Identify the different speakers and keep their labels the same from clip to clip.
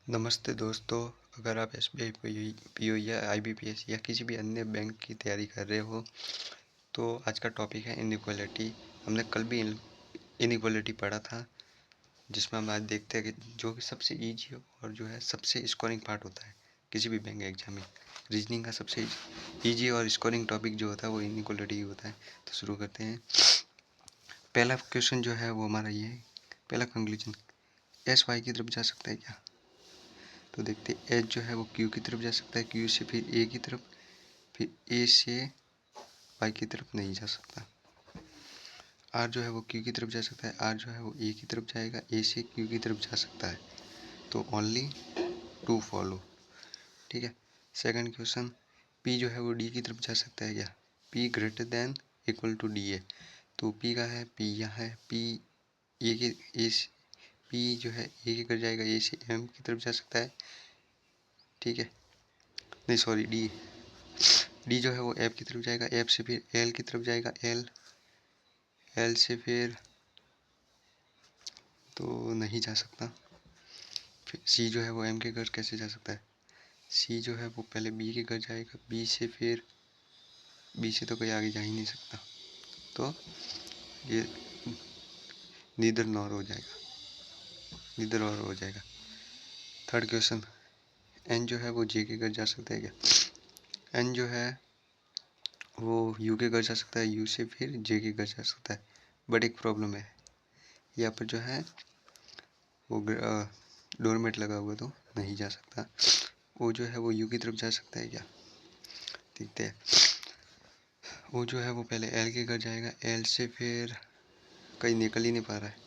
Speaker 1: नमस्ते दोस्तों। अगर आप एसबीआई पीओ या आईबीपीएस या किसी भी अन्य बैंक की तैयारी कर रहे हो तो आज का टॉपिक है इनइक्वालिटी। हमने कल भी इनइक्वालिटी पढ़ा था, जिसमें हम आज देखते हैं कि जो कि सबसे ईजी और जो है सबसे स्कोरिंग पार्ट होता है किसी भी बैंक एग्जाम में। रीजनिंग का सबसे ईजी और स्कोरिंग टॉपिक जो होता है वो इनइक्वालिटी होता है। तो शुरू करते हैं। पहला क्वेश्चन जो है वो हमारा ये है, पहला कंक्लूजन, एस वाई की तरफ जा सकता है क्या? तो देखते हैं, एच जो है वो क्यू की तरफ जा सकता है, क्यू से फिर ए की तरफ, फिर ए से वाई की तरफ नहीं जा सकता। आर जो है वो क्यू की तरफ जा सकता है, आर जो है वो ए की तरफ जाएगा, ए से क्यू की तरफ जा सकता है। तो ओनली टू फॉलो। ठीक है। सेकंड क्वेश्चन, पी जो है वो डी की तरफ जा सकता है क्या? P greater than equal to D है। तो पी का है, पी यहाँ है, पी ए के ए से पी जो है ए की तरफ जाएगा, ए से एम की तरफ जा सकता है। ठीक है, नहीं सॉरी, डी जो है वो एफ की तरफ जाएगा, एफ से फिर एल की तरफ जाएगा, एल से फिर तो नहीं जा सकता। फिर सी जो है वो एम के घर कैसे जा सकता है? सी जो है वो पहले बी के घर जाएगा, बी से तो कोई आगे जा ही नहीं सकता। तो ये नीदर नॉर हो जाएगा, नीदर और हो जाएगा। थर्ड क्वेश्चन, एन जो है वो जे के घर जा सकता है क्या? एन जो है वो यू के घर जा सकता है, यू से फिर जे के घर जा सकता है। बट एक प्रॉब्लम है, यहाँ पर जो है वो डोरमेट लगा हुआ तो नहीं जा सकता। वो जो है वो यू की तरफ जा सकता है क्या? देखते हैं। वो जो है वो पहले एल के घर जाएगा, एल से फिर कहीं निकल ही नहीं पा रहा है,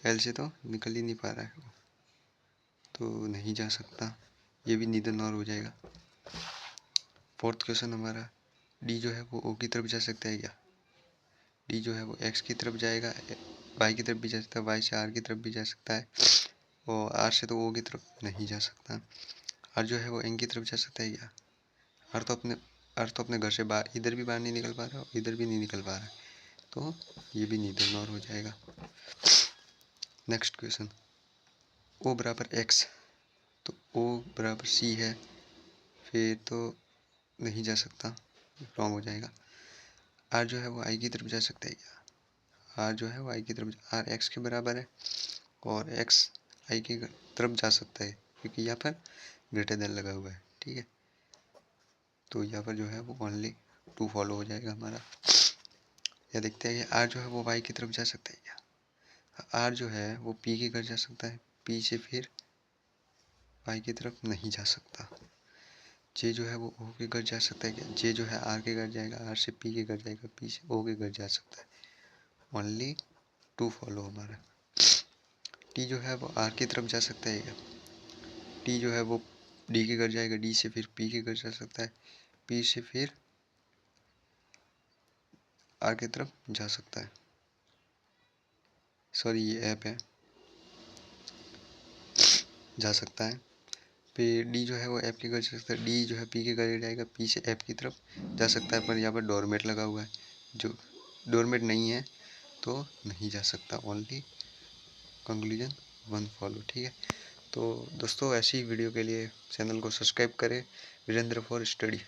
Speaker 1: एल से तो निकल ही नहीं पा रहा है वो, तो नहीं जा सकता। ये भी नीदर नॉर हो जाएगा। फोर्थ क्वेश्चन हमारा, डी जो है वो ओ की तरफ जा सकता है क्या? डी जो है वो एक्स की तरफ जाएगा, वाई की तरफ भी जा सकता है, वाई से आर की तरफ भी जा सकता है, और आर से तो ओ की तरफ नहीं जा सकता। आर जो है वो एन की तरफ जा सकता है क्या? आर तो अपने घर से बाहर, इधर भी बाहर नहीं निकल पा रहा है, इधर भी नहीं निकल पा रहा है, तो ये भी नीदर नॉर हो जाएगा। नेक्स्ट क्वेश्चन, ओ बराबर एक्स, तो ओ बराबर सी है, फिर तो नहीं जा सकता, रॉन्ग हो जाएगा। आर जो है वो आई की तरफ जा सकता है क्या? आर जो है वो आई की तरफ, आर एक्स के बराबर है और एक्स आई की तरफ जा सकता है, क्योंकि यहाँ पर ग्रेटर देन लगा हुआ है। ठीक है, तो यहाँ पर जो है वो ओनली टू फॉलो हो जाएगा हमारा। या देखते हैं कि आर जो है वो वाई की तरफ जा सकता है क्या? आर जो है वो पी के घर जा सकता है, पी से फिर वाई की तरफ नहीं जा सकता। जे जो है वो ओ के घर जा सकता है क्या? जे जो है आर के घर जाएगा, आर से पी के घर जाएगा, पी से ओ के घर जा सकता है। ओनली टू फॉलो हमारा। टी जो है वो आर की तरफ जा सकता है क्या? टी जो है वो डी के घर जाएगा, डी से फिर पी के घर जा सकता है, पी से फिर आर की तरफ जा सकता है। सॉरी, ये ऐप है, जा सकता है। फिर डी जो है वो एफ के घर जा सकता है, डी जो है पी के घर जाएगा, पी से एफ की तरफ जा सकता है, पर यहाँ पर डोरमेट लगा हुआ है, जो डोरमेट नहीं है तो नहीं जा सकता। Only conclusion one follow. ठीक है, तो दोस्तों ऐसी वीडियो के लिए चैनल को सब्सक्राइब करें, वीरेंद्र फॉर स्टडी।